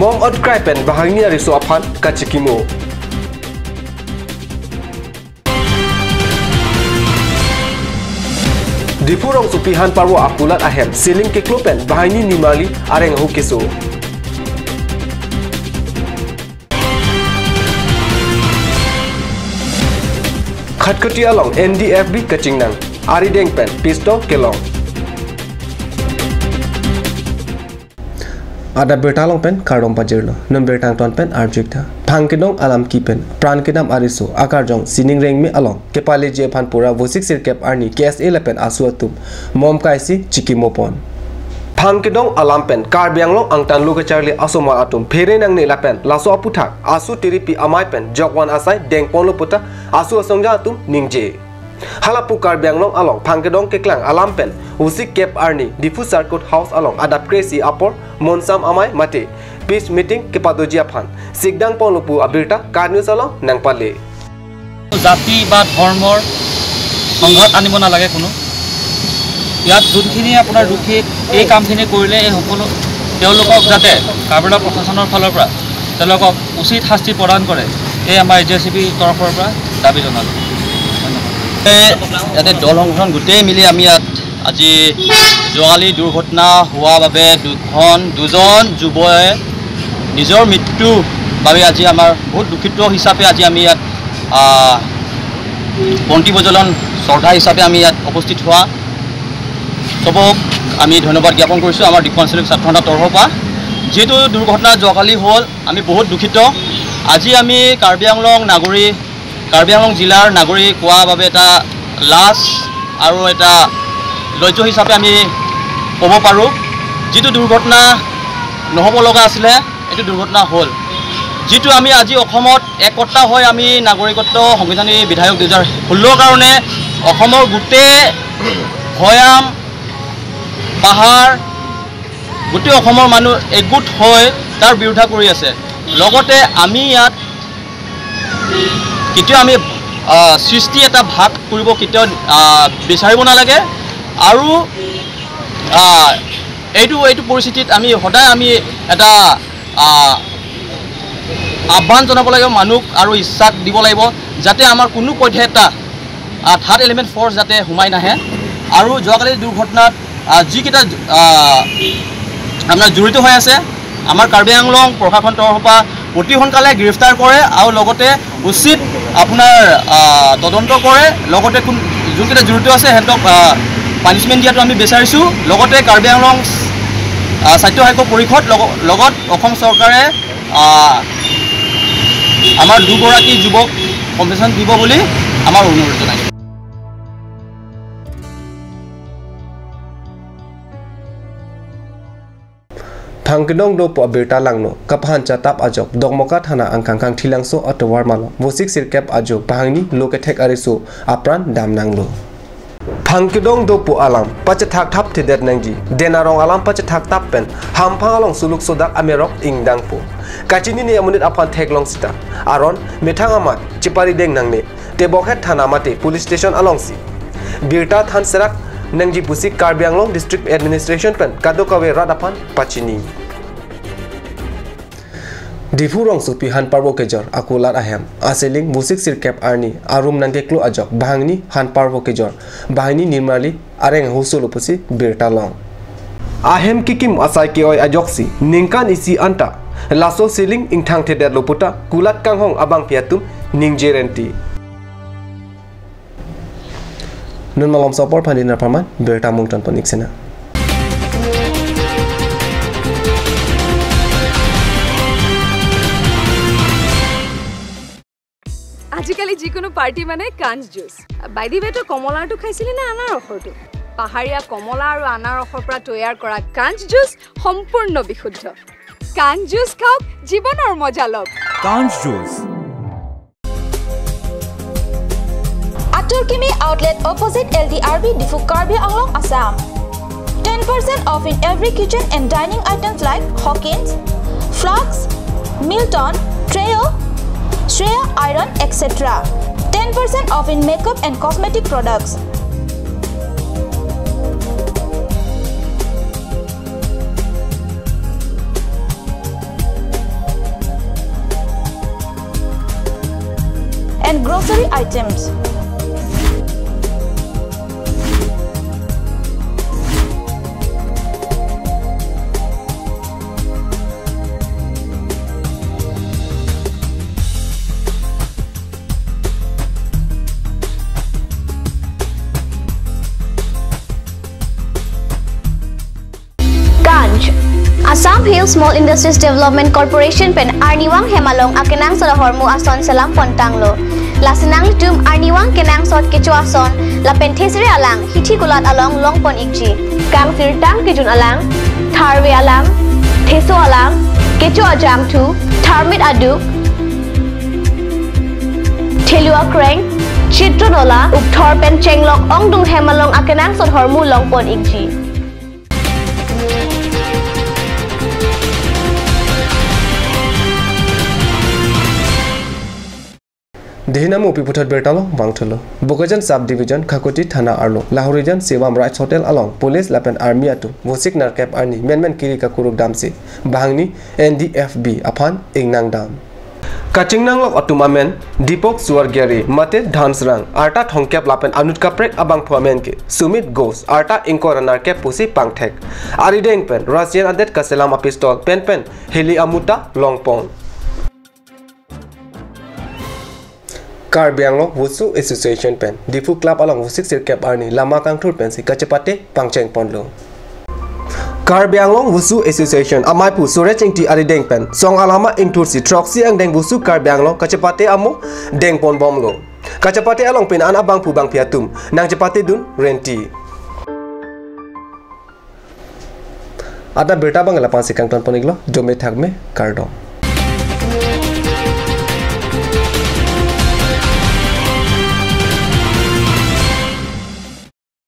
mom odkrai pen bahangni ariso aphan kachikimo Dipurong supihan parwo akulat ahem siling keklopen bahangni nimali areng hukiso Khatkati along NDFB kachingnang Ari deng pen pisto kelong Ada bertalong pen kardong pajirlo nam bertang ton pen arjikta phangkedong alam ki pen pran kedam ariso akarjong sining reng me along kepale je phan pura vosik sir kep arni KSA lepen asu atum mom kaisi chikimopon phangkedong alam pen karbyang angtan lu kacharli asoma atum phere nang ne lapen laso aputhak asu tiripi amai pen jokwan asai deng ponlo puta asu asongja atum ningje Halapu karbyang along phangkedong keklang alam pen usik kep arni difu circuit house along adap crazy apor monsam amai mate peace meeting kepadoji aphan sigdang ponlupu abirta karnews along nangpale জাতি বা ধৰ্মৰ সংঘাত আনিব নালাগে কোনো ইয়াত যোনখিনি আপোনাৰ দুখী এই কামখিনি কৰিলে এই সকলো তেওঁলোকক যাতে কাৰ্বিলা প্ৰশাসনৰ ফালৰ পৰা তেওঁলোকক উচিত শাস্তি প্ৰদান কৰে এই আমাৰ এজেচিপি তৰফৰ পৰা দাবী জনালোঁ ইয়াতে দল সংগঠন গোটেই মিলি আমি ইয়াত আজি যোৱালি দুৰ্ঘটনা হোৱা বাবে দুজন যুৱয়ে নিজৰ মৃত্যু বাবে আজি আমাৰ বহুত দুখিত হিচাপে আজি আমি ইয়াত বন্তি প্ৰজ্বলন শ্ৰদ্ধা হিচাপে আমি ইয়াত উপস্থিত হোৱা সবক আমি ধন্যবাদ জ্ঞাপন কৰিছোঁ আমাৰ দীপঞ্চলিক ছাত্ৰ সন্থাৰ তৰফৰ পৰা যেহেতু দুৰ্ঘটনা যোৱাকালি হ'ল আমি বহুত দুখিত আজি আমি কাৰ্বি আংলং জিলাৰ নাগৰিক কোৱা বাবে এটা লাজ আৰু এটা লজ্জ হিচাপে আমি ক'ব পাৰোঁ যিটো দুৰ্ঘটনা নহ'ব লগা আছিলে এইটো দুৰ্ঘটনা হ'ল যিটো আমি আজি অসমত একতা হৈ আমি নাগৰিকত্ব সংবিধানী বিধায়ক 2016 কাৰণে অসমৰ গোটেই ভৈয়াম পাহাৰ গোটেই অসমৰ মানুহ একগোট হৈ তাৰ বিৰোধিতা কৰি আছে লগতে আমি ইয়াত কেতিয়াও আমি সৃষ্টি এটা ভাগ কৰিব কেতিয়াও বিচাৰিব নালাগে আৰু এইটো পৰিস্থিতিত আমি সদায় আমি এটা আহ্বান জনাব লাগিব মানুহ আৰু ইচ্ছাক দিব লাগিব যাতে আমাৰ কোনো পধ্যে এটা থাৰ্ড এলিমেণ্ট ফ'ৰ্চ যাতে সোমাই নাহে আৰু যোৱাকালি দুৰ্ঘটনাত যিকেইটা আপোনাৰ জড়িত হৈ আছে আমাৰ কাৰ্বি আংলং প্ৰশাসন তৰফৰ পৰা অতি সোনকালে গ্ৰেফতাৰ কৰে আৰু লগতে উচিত আপোনাৰ তদন্ত কৰে লগতে যোনকেইটা জড়িত আছে সিহঁতক পানিছমেণ্ট দিয়াটো আমি বিচাৰিছোঁ লগতে কাৰ্বি আংলং স্বাস্থ্য হাইক পৰিষদ লগত অসম চৰকাৰে আমাৰ দুগৰাকী যুৱক কম্পেনচেশ্যন দিব বুলি আমাৰ অনুৰোধ জনাইছোঁ Phangkedong do po abirta langno kaphan chatap ajok dongmoka thana angkangkang thilangso atowar malo vosik sirkep ajok bahangni lokethek ariso apran damnanglo Phangkedong do po alam pachathak thap thidet nangji denarong alam pachathak tap pen hamphang along suluk sodak amerok ingdang po kachini ne amunit aphan theklong sita aron methang amat chipari deng nangne tebokhet thana mate police station along si birta than serak nangji pusik Karbi Anglong district administration pen kadokawe radapan pachini Difurong supi han parwo kejor akulat ahem aseling musik sirkep arni arum nangkeklo ajok bahangni han parwo kejor bahangni nirmali areng husulu pusi birtalong ahem kikim asai ke oi ajoksi ningkan isi anta laso siling ingthang thedet loputa kulat kanghong abang piatum ningjerenti Nun malam sopor pandina paman berta mungton poniksena আজিকালি যিকোনো party মানে কাঞ্জ juice বাইদি বেটো কমলাটো খাইছিলি না আনাৰ ৰসটো পাহাৰীয়া কমলা আৰু আনাৰ ৰসৰ পৰা তৈয়াৰ কৰা কাঞ্জ জুচ সম্পূৰ্ণ বিশুদ্ধ কাঞ্জ জুচ খাওক জীৱনৰ মজা লওক কাঞ্জ juice Aturkimi outlet opposite LDRB Difu Karbi Anglong Assam 10% off in every kitchen and dining items like Hawkins, Flux, Milton, Treo, Shreya Iron, etc. 10% off in makeup and cosmetic products. and grocery items. Assam Hill Small Industries Development Corporation pen Arniwang Hemalong akenang sa hormu ason salam pontanglo. Lasinang litum Arniwang kenang sot kecho ason la penthesire alang hithi kulat along longpon ikji. Kang tirtang kijun alang, tharwe alang, theso alang, kecho ajam thu, tharmit aduk, thelua kreng, chitronola ukthor pen chenglok ongdung Hemalong akenang sot hormu longpon ikji. Dehina mu piputat bertalo bangtholo Bokajan sub division Khakoti thana arlo Lahorijan Sevam Rights Hotel along police lapen army atu Vosik narkep arni menmen kiri ka kuruk damsi bahangni NDFB aphan ingnang dam Kachingnang lok atumamen Dipok Suargeri mate dhansrang arta thongkep lapen anut kaprek abang phuamen ke Sumit Ghosh arta inkor narkep pusi pangthek arideng pen Russian adet kaselam pistol pen heli amuta longpong Karbi Anglong Wusu Association pen Difu Club along Vosik Sirkep Arni Lama Kangthur pen si Kachapate Pangcheng Ponlo Karbi Anglong Wusu Association Amaipu Surechingti Arideng pen Song alama ingthur si Troxy ang deng Wusu Karbi Anglong Kachapate amu deng pon bomlo Kachapate along pen an abang pu bang piatum nang Chapate dun renti Ada berta bang lapan si Kangton poniglo jome thakme kardom